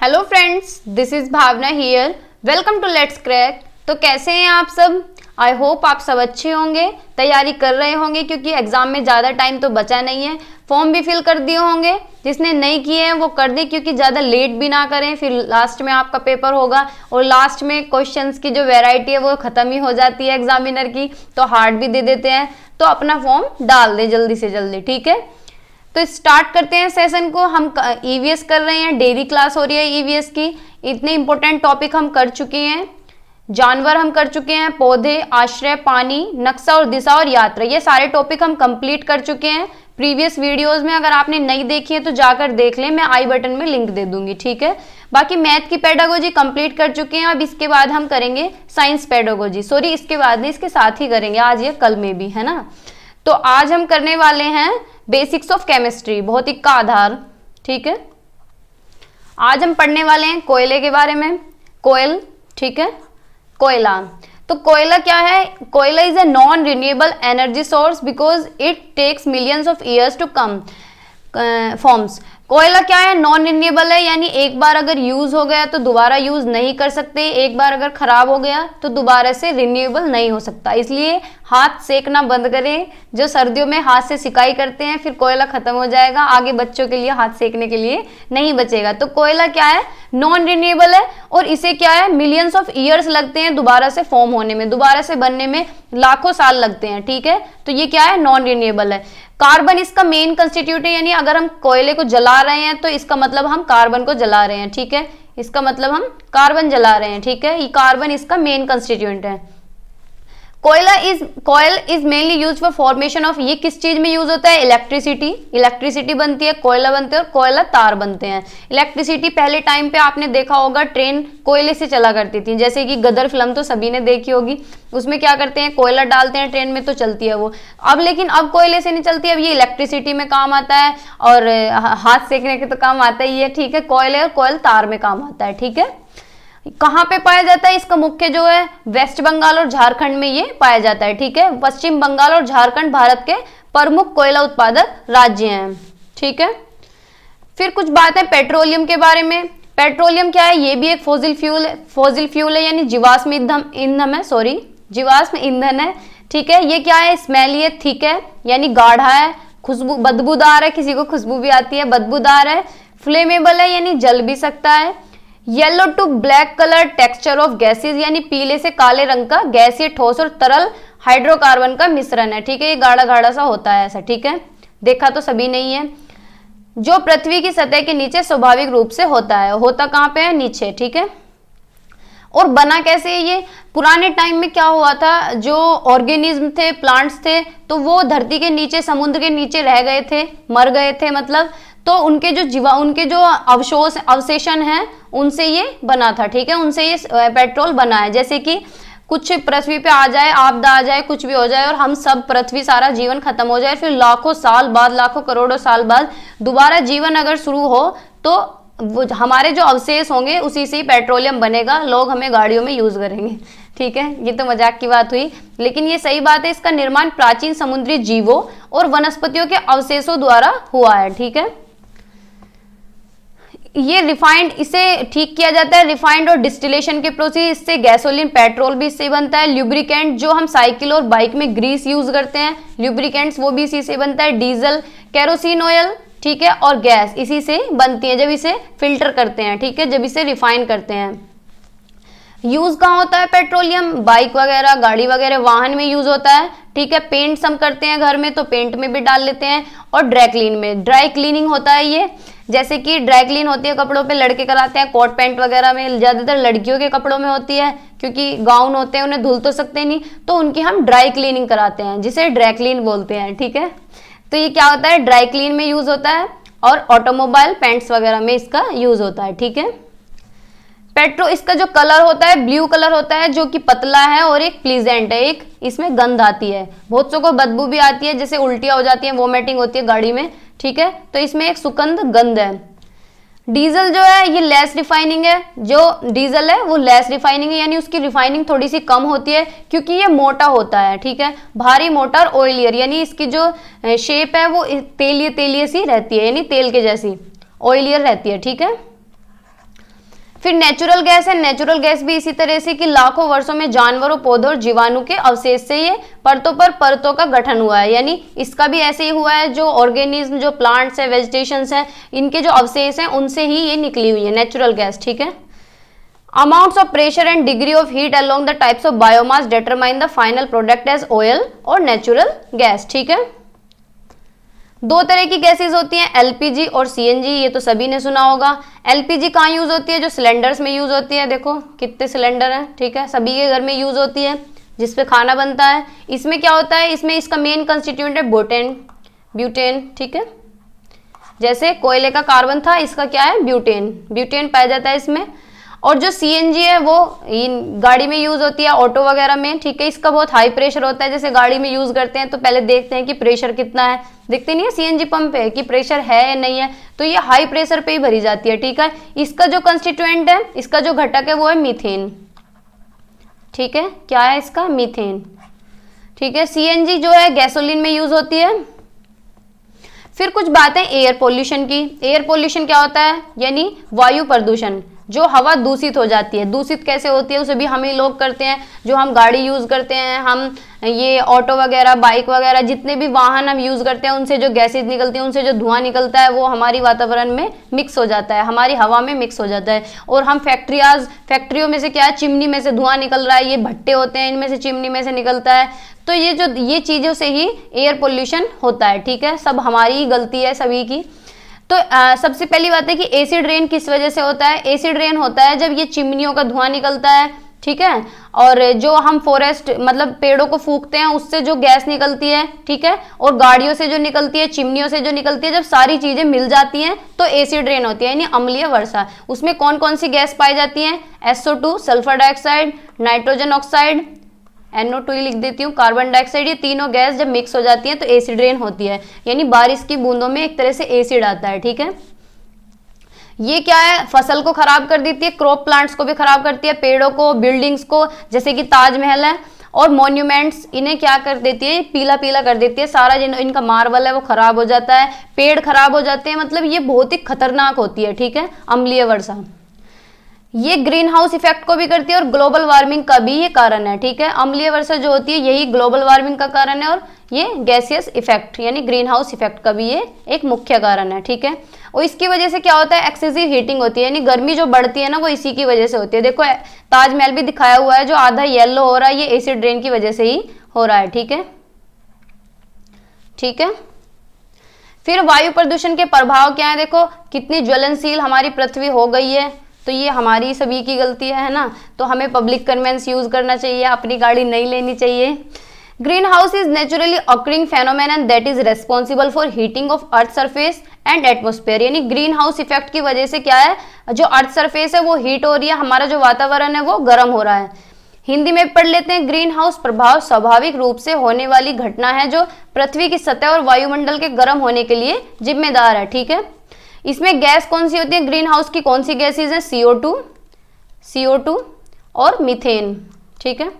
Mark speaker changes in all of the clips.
Speaker 1: Hello friends, this is Bhavna here. Welcome to let's crack. तो कैसे हैं आप सब? आई होप आप सब अच्छे होंगे, तैयारी कर रहे होंगे क्योंकि एग्जाम में ज़्यादा टाइम तो बचा नहीं है। फॉर्म भी फिल कर दिए होंगे, जिसने नहीं किए हैं वो कर दें क्योंकि ज़्यादा लेट भी ना करें, फिर लास्ट में आपका पेपर होगा और लास्ट में क्वेश्चंस की जो वैरायटी है वो ख़त्म ही हो जाती है एग्जामिनर की, तो हार्ड भी दे देते हैं। तो अपना फॉर्म डाल दें जल्दी से जल्दी, ठीक है। तो स्टार्ट करते हैं सेशन को। हम ईवीएस कर रहे हैं, डेली क्लास हो रही है ईवीएस की। इतने इंपॉर्टेंट टॉपिक हम कर चुके हैं। जानवर हम कर चुके हैं, पौधे, आश्रय, पानी, नक्शा और दिशा और यात्रा, ये सारे टॉपिक हम कंप्लीट कर चुके हैं प्रीवियस वीडियोस में। अगर आपने नहीं देखी है तो जाकर देख लें, मैं आई बटन में लिंक दे दूंगी, ठीक है। बाकी मैथ की पेडागोजी कंप्लीट कर चुके हैं। अब इसके बाद हम करेंगे साइंस पेडागोजी, सॉरी इसके बाद नहीं, इसके साथ ही करेंगे, आज या कल में भी, है ना। तो आज हम करने वाले हैं बेसिक्स ऑफ केमिस्ट्री, भौतिक का आधार, ठीक है। आज हम पढ़ने वाले हैं कोयले के बारे में। कोयल, ठीक है, कोयला। तो कोयला क्या है? कोयला is a non renewable energy source because it takes millions of years to come forms. कोयला क्या है? नॉन रिन्यूएबल है, यानी एक बार अगर यूज हो गया तो दोबारा यूज नहीं कर सकते, एक बार अगर खराब हो गया तो दोबारा से रिन्यूएबल नहीं हो सकता। इसलिए हाथ सेकना बंद करें। जो सर्दियों में हाथ से सिकाई करते हैं फिर कोयला खत्म हो जाएगा, आगे बच्चों के लिए हाथ सेकने के लिए नहीं बचेगा। तो कोयला क्या है? नॉन रिन्यूएबल है और इसे क्या है? मिलियंस ऑफ ईयर्स लगते हैं दोबारा से फॉर्म होने में, दोबारा से बनने में लाखों साल लगते हैं, ठीक है। तो ये क्या है? नॉन रिन्यूएबल है। कार्बन इसका मेन कंस्टिट्यूट है, यानी अगर हम कोयले को जला रहे हैं तो इसका मतलब हम कार्बन को जला रहे हैं, ठीक है। इसका मतलब हम कार्बन जला रहे हैं, ठीक है। ये कार्बन इसका मेन कंस्टिट्यूएंट है। Coal is mainly use for formation of, ये किस चीज में यूज होता है? इलेक्ट्रिसिटी। इलेक्ट्रिसिटी बनती है, कोयला बनते हैं और कोयला तार बनते हैं। इलेक्ट्रिसिटी पहले टाइम पे आपने देखा होगा ट्रेन कोयले से चला करती थी, जैसे कि गदर फिल्म तो सभी ने देखी होगी। उसमें क्या करते हैं? कोयला डालते हैं ट्रेन में तो चलती है वो। अब लेकिन अब कोयले से नहीं चलती, अब ये इलेक्ट्रिसिटी में काम आता है और हाथ सेकने के तो काम आता ही है, ठीक है। कोयले और कोयल तार में काम आता है, ठीक है। कहाँ पे पाया जाता है? इसका मुख्य जो है वेस्ट बंगाल और झारखंड में ये पाया जाता है, ठीक है। पश्चिम बंगाल और झारखंड भारत के प्रमुख कोयला उत्पादक राज्य हैं, ठीक है। फिर कुछ बात है पेट्रोलियम के बारे में। पेट्रोलियम क्या है? ये भी एक फॉसिल फ्यूल है, यानी जीवाश्म ईंधन है, सॉरी जीवाश्म ईंधन है, ठीक है। ये क्या है? स्मेली है, थिक है, यानी गाढ़ा है, खुशबू बदबूदार है, किसी को खुशबू भी आती है, बदबूदार है। फ्लेमेबल है, यानी जल भी सकता है। Yellow to black colour texture of gases, यानी पीले से काले रंग का गैसीय ठोस और तरल हाइड्रोकार्बन का मिश्रण है, ठीक है। ये गाढ़ा गाढ़ा सा होता है ऐसा, ठीक है। देखा तो सभी नहीं है। जो पृथ्वी की सतह के नीचे स्वाभाविक रूप से होता है, होता कहाँ पे है? नीचे, ठीक है। और बना कैसे है ये? पुराने टाइम में क्या हुआ था, जो ऑर्गेनिज्म थे, प्लांट्स थे, तो वो धरती के नीचे, समुद्र के नीचे रह गए थे, मर गए थे मतलब, तो उनके जो अवशेषण हैं उनसे ये बना था, ठीक है। उनसे ये पेट्रोल बना है। जैसे कि कुछ पृथ्वी पे आ जाए, आपदा आ जाए, कुछ भी हो जाए और हम सब पृथ्वी सारा जीवन खत्म हो जाए, फिर लाखों साल बाद, लाखों करोड़ों साल बाद दोबारा जीवन अगर शुरू हो तो वो हमारे जो अवशेष होंगे उसी से ही पेट्रोलियम बनेगा, लोग हमें गाड़ियों में यूज करेंगे, ठीक है। ये तो मजाक की बात हुई, लेकिन ये सही बात है। इसका निर्माण प्राचीन समुद्री जीवों और वनस्पतियों के अवशेषों द्वारा हुआ है, ठीक है। ये रिफाइंड, इसे ठीक किया जाता है रिफाइंड और डिस्टिलेशन के प्रोसेस, इससे गैसोलीन, पेट्रोल भी इससे बनता है। ल्यूब्रिकेंट, जो हम साइकिल और बाइक में ग्रीस यूज करते हैं, ल्यूब्रिकेंट्स वो भी इसी से बनता है। डीजल, केरोसिन ऑयल, ठीक है, और गैस इसी से बनती है जब इसे फिल्टर करते हैं, ठीक है, जब इसे रिफाइन करते हैं। यूज कहाँ होता है पेट्रोलियम? बाइक वगैरह, गाड़ी वगैरह, वाहन में यूज होता है, ठीक है। पेंट्स हम करते हैं घर में तो पेंट में भी डाल लेते हैं। और ड्राई क्लीन में, ड्राई क्लीनिंग होता है ये, जैसे कि ड्राई क्लीन होती है कपड़ों पे, लड़के कराते हैं, कोट पैंट वगैरह में, ज्यादातर लड़कियों के कपड़ों में होती है क्योंकि गाउन होते हैं, उन्हें धुल तो सकते नहीं, तो उनकी हम ड्राई क्लीनिंग कराते हैं, जिसे ड्राई क्लीन बोलते हैं, ठीक है। तो ये क्या होता है? ड्राई क्लीन में यूज होता है और ऑटोमोबाइल, पैंट्स वगैरह में इसका यूज होता है, ठीक है। इसका जो कलर होता है ब्लू कलर होता है, जो कि पतला है और एक प्लीजेंट है, एक इसमें गंध आती है, बहुत सौ को बदबू भी आती है, जैसे उल्टियां हो जाती है, वोमिटिंग होती है गाड़ी में, ठीक है। तो इसमें एक सुगंध गंध है। डीजल जो है ये लेस रिफाइनिंग है, जो डीजल है वो लेस रिफाइनिंग है, यानी उसकी रिफाइनिंग थोड़ी सी कम होती है क्योंकि ये मोटा होता है, ठीक है। भारी, मोटा और ऑयलियर, यानी इसकी जो शेप है वो तेलिए तेलिए सी रहती है, यानी तेल के जैसी ऑयलियर रहती है, ठीक है। फिर नेचुरल गैस है, नेचुरल गैस भी इसी तरह से कि लाखों वर्षों में जानवरों, पौधों और जीवाणु के अवशेष से ये परतों पर परतों का गठन हुआ है, यानी इसका भी ऐसे ही हुआ है। जो ऑर्गेनिज्म, जो प्लांट्स है, वेजिटेशंस है, इनके जो अवशेष हैं उनसे ही ये निकली हुई है नेचुरल गैस, ठीक है। Amounts of pressure and degree of heat along the types of biomass determine the final product as oil और नेचुरल गैस, ठीक है। दो तरह की गैसेज होती हैं, एलपीजी और सीएनजी, ये तो सभी ने सुना होगा। एलपीजी कहाँ यूज होती है? जो सिलेंडर्स में यूज होती है, देखो कितने सिलेंडर हैं, ठीक है, सभी के घर में यूज होती है, जिसपे खाना बनता है। इसमें क्या होता है? इसमें इसका मेन कंस्टिट्यूएंट है ब्यूटेन, ठीक है। जैसे कोयले का कार्बन था, इसका क्या है? ब्यूटेन पाया जाता है इसमें। और जो सीएनजी है वो गाड़ी में यूज होती है, ऑटो वगैरह में, ठीक है। इसका बहुत हाई प्रेशर होता है, जैसे गाड़ी में यूज करते हैं तो पहले देखते हैं कि प्रेशर कितना है, देखते नहीं है सीएनजी पंप पे कि प्रेशर है या नहीं है, तो ये हाई प्रेशर पे ही भरी जाती है, ठीक है। इसका जो कंस्टिट्यूएंट है, इसका जो घटक है वो है मीथेन, ठीक है। क्या है इसका? मीथेन, ठीक है। सीएनजी जो है गैसोलीन में यूज होती है। फिर कुछ बातें एयर पोल्यूशन की। एयर पोल्यूशन क्या होता है? यानी वायु प्रदूषण, जो हवा दूषित हो जाती है। दूषित कैसे होती है? उसे भी हम ही लोग करते हैं, जो हम गाड़ी यूज करते हैं, हम ये ऑटो वगैरह, बाइक वगैरह, जितने भी वाहन हम यूज करते हैं, उनसे जो गैसेज निकलती हैं, उनसे जो धुआं निकलता है, वो हमारी वातावरण में मिक्स हो जाता है, हमारी हवा में मिक्स हो जाता है। और हम फैक्ट्रियों में से क्या है? चिमनी में से धुआं निकल रहा है, ये भट्टे होते हैं, इनमें से चिमनी में से निकलता है, तो ये चीजों से ही एयर पोल्यूशन होता है, ठीक है। सब हमारी ही गलती है सभी की। तो सबसे पहली बात है कि एसिड रेन किस वजह से होता है? एसिड रेन होता है जब ये चिमनियों का धुआं निकलता है, ठीक है। और जो हम फॉरेस्ट मतलब पेड़ों को फूकते हैं, उससे जो गैस निकलती है, ठीक है, और गाड़ियों से जो निकलती है, चिमनियों से जो निकलती है, जब सारी चीजें मिल जाती हैं तो एसिड रेन होती है, यानी अम्लीय वर्षा। उसमें कौन कौन सी गैस पाई जाती है? SO2 sulphur dioxide, nitrogen oxide, NO2 लिख देती हूँ, कार्बन डाइऑक्साइड, ये तीनों गैस जब मिक्स हो जाती है तो एसिड रेन होती है, यानी बारिश की बूंदों में एक तरह से एसिड आता है, ठीक है। ये क्या है? फसल को खराब कर देती है, क्रॉप प्लांट्स को भी खराब करती है, पेड़ों को, बिल्डिंग्स को, जैसे कि ताजमहल है और मॉन्यूमेंट्स, इन्हें क्या कर देती है? पीला पीला कर देती है, सारा इनका मार्बल है वो खराब हो जाता है, पेड़ खराब हो जाते हैं, मतलब ये बहुत ही खतरनाक होती है, ठीक है, अम्लीय वर्षा। ये ग्रीन हाउस इफेक्ट को भी करती है और ग्लोबल वार्मिंग का भी ये कारण है, ठीक है। अम्लीय वर्षा जो होती है यही ग्लोबल वार्मिंग का कारण है, और ये गैसियस इफेक्ट यानी ग्रीन हाउस इफेक्ट का भी ये एक मुख्य कारण है, ठीक है। और इसकी वजह से क्या होता है? एक्सेसिव हीटिंग होती है, यानी गर्मी जो बढ़ती है ना, वो इसी की वजह से होती है। देखो ताजमहल भी दिखाया हुआ है, जो आधा येलो हो रहा है, ये एसिड रेन की वजह से ही हो रहा है, ठीक है, ठीक है। फिर वायु प्रदूषण के प्रभाव क्या है? देखो कितनी ज्वलनशील हमारी पृथ्वी हो गई है, तो ये हमारी सभी की गलती है ना। तो हमें पब्लिक कन्वेंस यूज करना चाहिए, अपनी गाड़ी नहीं लेनी चाहिए। Green house is naturally occurring phenomenon that is responsible for heating of earth surface and atmosphere, यानी ग्रीन हाउस इफेक्ट की वजह से क्या है? जो अर्थ सरफेस है वो हीट हो रही है, हमारा जो वातावरण है वो गर्म हो रहा है। हिंदी में पढ़ लेते हैं। ग्रीन हाउस प्रभाव स्वाभाविक रूप से होने वाली घटना है जो पृथ्वी की सतह और वायुमंडल के गर्म होने के लिए जिम्मेदार है, ठीक है। इसमें गैस कौन सी होती है? ग्रीन हाउस की कौन सी गैसेज हैं? CO2 और मीथेन, ठीक है।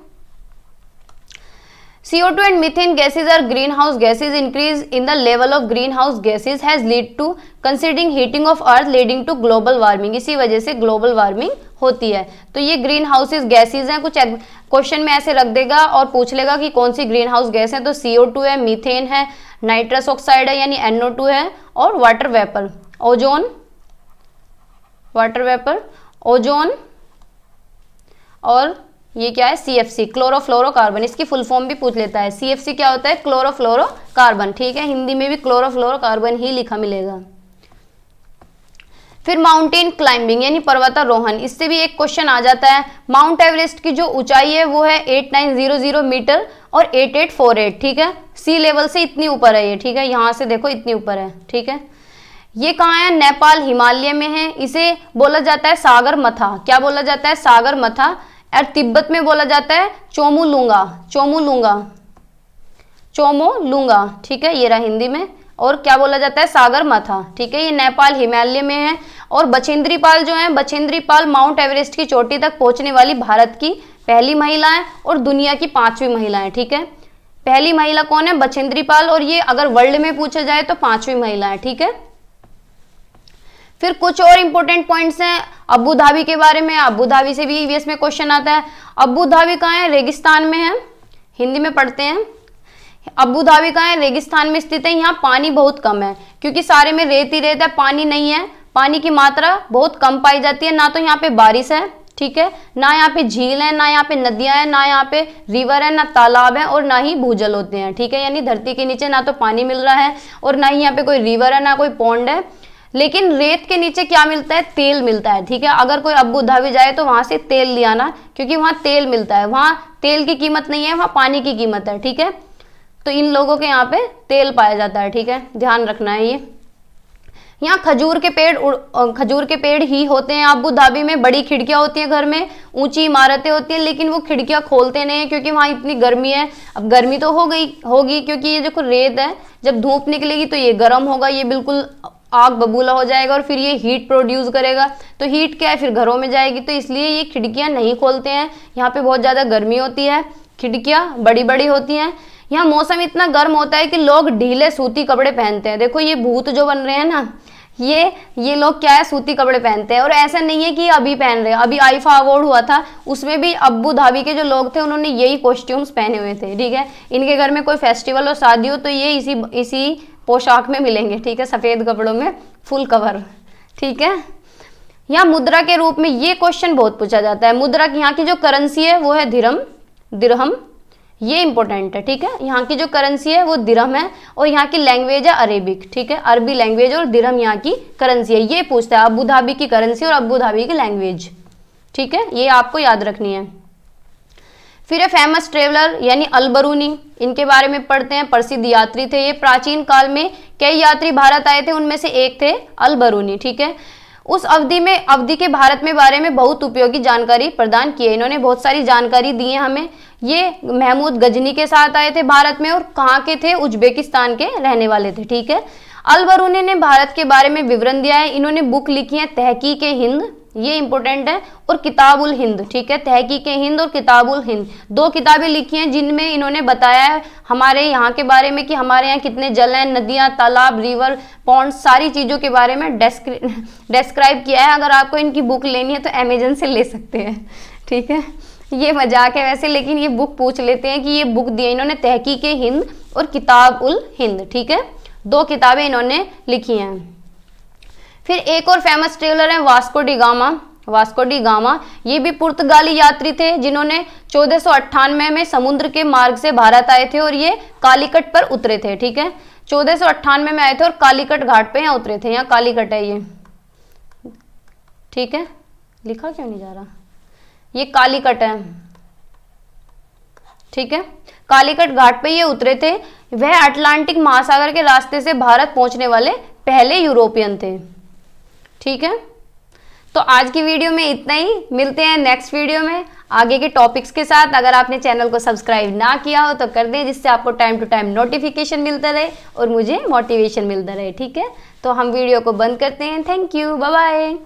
Speaker 1: CO2 and methane gases are greenhouse gases. Increase in the level of greenhouse gases has led to considering heating of earth leading to global warming. इसी वजह से ग्लोबल वार्मिंग होती है। तो ये ग्रीन हाउसेज गैसेज हैं, कुछ क्वेश्चन में ऐसे रख देगा और पूछ लेगा कि कौन सी ग्रीन हाउस गैस है, तो CO2 है, मीथेन है, नाइट्रस ऑक्साइड है यानी NO2 है, और water vapour, ozone, water vapour, ozone, और ये क्या है? CFC chlorofluorocarbon. इसकी फुल फॉर्म भी पूछ लेता है। CFC क्या होता है? क्लोरोफ्लोरोकार्बन, ठीक है। हिंदी में भी क्लोरोफ्लोरोकार्बन ही लिखा मिलेगा। फिर माउंटेन क्लाइंबिंग यानी पर्वतारोहण, इससे भी एक क्वेश्चन आ जाता है। माउंट एवरेस्ट की जो ऊंचाई है वो है 8900 मीटर और 8848, ठीक है। सी लेवल से इतनी ऊपर है ये, ठीक है, यहाँ से देखो इतनी ऊपर है, ठीक है। ये कहाँ है? नेपाल हिमालय में है। इसे बोला जाता है सागर मथा। क्या बोला जाता है? सागर मथा। और तिब्बत में बोला जाता है चोमोलुंगा, ठीक है, ये रहा हिंदी में। और क्या बोला जाता है? सागर मथा, ठीक है। ये नेपाल हिमालय में है। और बछेंद्री पाल जो है, बछेंद्री पाल माउंट एवरेस्ट की चोटी तक पहुंचने वाली भारत की पहली महिला है और दुनिया की 5वीं महिला है, ठीक है। पहली महिला कौन है? बछेंद्री पाल, और ये अगर वर्ल्ड में पूछा जाए तो 5वीं महिला है, ठीक है। फिर कुछ और इंपॉर्टेंट पॉइंट्स हैं अबू धाबी के बारे में। अबू धाबी से भी ईवीएस में क्वेश्चन आता है। अबू धाबी कहाँ है? रेगिस्तान में है, हिंदी में पढ़ते हैं। अबू धाबी कहाँ है? रेगिस्तान में स्थित है। यहाँ पानी बहुत कम है क्योंकि सारे में रेत ही रेत है, पानी नहीं है, पानी की मात्रा बहुत कम पाई जाती है। ना तो यहाँ पे बारिश है, ठीक है, ना यहाँ पे झील है, ना यहाँ पे नदियां हैं, ना यहाँ पे रिवर है, ना तालाब है, और ना ही भूजल होते हैं, ठीक है। यानी धरती के नीचे ना तो पानी मिल रहा है और ना ही यहाँ पे कोई रिवर है, ना कोई पॉन्ड है। लेकिन रेत के नीचे क्या मिलता है? तेल मिलता है, ठीक है। अगर कोई अबू धाबी जाए तो वहां से तेल ले आना, क्योंकि वहां तेल मिलता है। वहां तेल की कीमत नहीं है, वहां पानी की कीमत है, ठीक है। तो इन लोगों के यहाँ पे तेल पाया जाता है, ठीक है, ध्यान रखना है ये। यहाँ खजूर के पेड़ ही होते हैं। अबू धाबी में बड़ी खिड़कियां होती हैं, घर में ऊंची इमारतें होती हैं, लेकिन वो खिड़कियां खोलते नहीं है क्योंकि वहाँ इतनी गर्मी है। अब गर्मी तो होगी क्योंकि ये जो रेत है, जब धूप निकलेगी तो ये गर्म होगा, ये बिल्कुल आग बबूला हो जाएगा और फिर ये हीट प्रोड्यूस करेगा। तो हीट क्या है? फिर घरों में जाएगी। तो इसलिए ये खिड़कियां नहीं खोलते हैं। यहाँ पे बहुत ज़्यादा गर्मी होती है, खिड़कियां बड़ी बड़ी होती हैं। यहाँ मौसम इतना गर्म होता है कि लोग ढीले सूती कपड़े पहनते हैं। देखो ये भूत जो बन रहे हैं ना, ये लोग क्या है? सूती कपड़े पहनते हैं। और ऐसा नहीं है कि अभी पहन रहे हैं, अभी आईफा अवार्ड हुआ था, उसमें भी अबू धाबी के जो लोग थे उन्होंने यही कॉस्ट्यूम्स पहने हुए थे, ठीक है। इनके घर में कोई फेस्टिवल और शादी हो तो ये इसी पोशाक में मिलेंगे, ठीक है, सफेद कपड़ों में, फुल कवर, ठीक है। यहाँ मुद्रा के रूप में ये क्वेश्चन बहुत पूछा जाता है। मुद्रा की यहाँ की जो करेंसी है वो है दिरहम, ये इंपॉर्टेंट है, ठीक है। यहाँ की जो करेंसी है वो दिरहम है और यहाँ की लैंग्वेज है अरेबिक, ठीक है, अरबी लैंग्वेज, और दिरहम यहाँ की करेंसी है। ये पूछता है अबू धाबी की करेंसी और अबू धाबी की लैंग्वेज, ठीक है, ये आपको याद रखनी है। फिर है फेमस ट्रेवलर यानी अल बरूनी, इनके बारे में पढ़ते हैं। प्रसिद्ध यात्री थे ये। प्राचीन काल में कई यात्री भारत आए थे, उनमें से एक थे अल बरूनी, ठीक है। उस अवधि के भारत में बारे में बहुत उपयोगी जानकारी प्रदान की है। इन्होंने बहुत सारी जानकारी दी है हमें। ये महमूद गजनी के साथ आए थे भारत में, और कहाँ के थे? उज्बेकिस्तान के रहने वाले थे, ठीक है। अल बरूनी ने भारत के बारे में विवरण दिया है। इन्होंने बुक लिखी है तहकीक-ए-हिंद, ये इंपॉर्टेंट है, और किताबुल हिंद, ठीक है, तहकीक-ए-हिंद और किताबुल हिंद, 2 किताबें लिखी हैं जिनमें इन्होंने बताया है हमारे यहाँ के बारे में कि हमारे यहाँ कितने जल हैं, नदियाँ, तालाब, रिवर, पॉन्ड, सारी चीज़ों के बारे में डिस्क्राइब किया है। अगर आपको इनकी बुक लेनी है तो अमेजन से ले सकते हैं, ठीक है। ये मजाक है वैसे, लेकिन ये बुक पूछ लेते हैं कि ये बुक दी है इन्होंने तहकीक-ए-हिंद और किताबुल हिंद, ठीक है, 2 किताबें इन्होंने लिखी हैं। फिर एक और फेमस ट्रेवलर है वास्को डी गामा। ये भी पुर्तगाली यात्री थे जिन्होंने 1498 में समुद्र के मार्ग से भारत आए थे और ये कालीकट पर उतरे थे, ठीक है। 1498 में आए थे और कालीकट घाट पे यहाँ उतरे थे। यहाँ कालीकट है ये, ठीक है, लिखा क्यों नहीं जा रहा? ये कालीकट है, ठीक है, कालीकट घाट पे ये उतरे थे। वह अटलांटिक महासागर के रास्ते से भारत पहुंचने वाले पहले यूरोपियन थे, ठीक है। तो आज की वीडियो में इतना ही। मिलते हैं नेक्स्ट वीडियो में आगे के टॉपिक्स के साथ। अगर आपने चैनल को सब्सक्राइब ना किया हो तो कर दें, जिससे आपको टाइम टू टाइम नोटिफिकेशन मिलता रहे और मुझे मोटिवेशन मिलता रहे, ठीक है। तो हम वीडियो को बंद करते हैं। Thank you, bye bye.